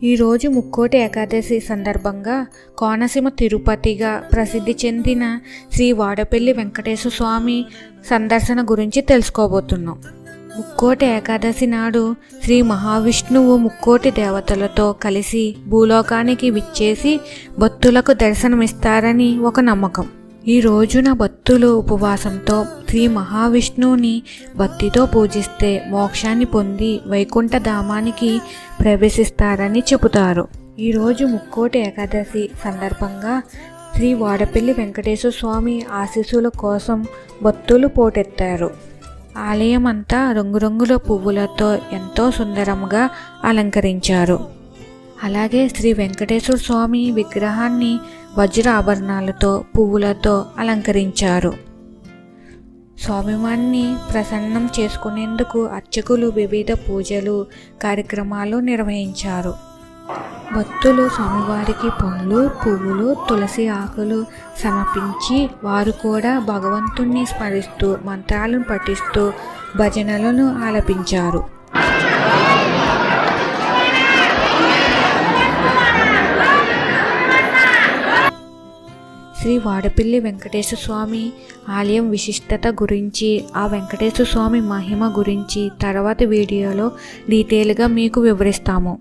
ఈరోజు ముక్కోటి ఏకాదశి సందర్భంగా కోనసీమ తిరుపతిగా ప్రసిద్ధి చెందిన శ్రీ వాడపల్లి వెంకటేశ్వర స్వామి సందర్శన గురించి తెలుసుకోబోతున్నాం. ముక్కోటి ఏకాదశి నాడు శ్రీ మహావిష్ణువు ముక్కోటి దేవతలతో కలిసి భూలోకానికి విచ్చేసి భక్తులకు దర్శనమిస్తారని ఒక నమ్మకం. ఈ రోజున భక్తులు ఉపవాసంతో శ్రీ మహావిష్ణువుని భక్తితో పూజిస్తే మోక్షాన్ని పొంది వైకుంఠ ధామానికి ప్రవేశిస్తారని చెబుతారు. ఈరోజు ముక్కోటి ఏకాదశి సందర్భంగా శ్రీ వాడపల్లి వెంకటేశ్వర స్వామి ఆశీస్సుల కోసం భక్తులు పోటెత్తారు. ఆలయం అంతా రంగురంగుల పువ్వులతో ఎంతో సుందరంగా అలంకరించారు. అలాగే శ్రీ వెంకటేశ్వర స్వామి విగ్రహాన్ని వజ్ర ఆభరణాలతో పువ్వులతో అలంకరించారు. స్వామివారిని ప్రసన్నం చేసుకునేందుకు అర్చకులు వివిధ పూజలు కార్యక్రమాలు నిర్వహించారు. భక్తులు స్వామివారికి పండ్లు, పువ్వులు, తులసి ఆకులు సమర్పించి వారు కూడా భగవంతుణ్ణి స్మరిస్తూ మంత్రాలను పఠిస్తూ భజనలను ఆలపించారు. శ్రీ వాడపల్లి వెంకటేశ్వర స్వామి ఆలయం విశిష్టత గురించి, ఆ వెంకటేశ్వర స్వామి మహిమ గురించి తర్వాతి వీడియోలో డీటెయిల్గా మీకు వివరిస్తాము.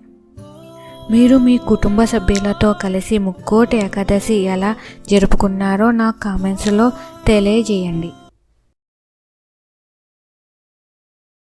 మీరు మీ కుటుంబ సభ్యులతో కలిసి ముక్కోటి ఏకాదశి ఎలా జరుపుకున్నారో నాకు కామెంట్స్లో తెలియజేయండి.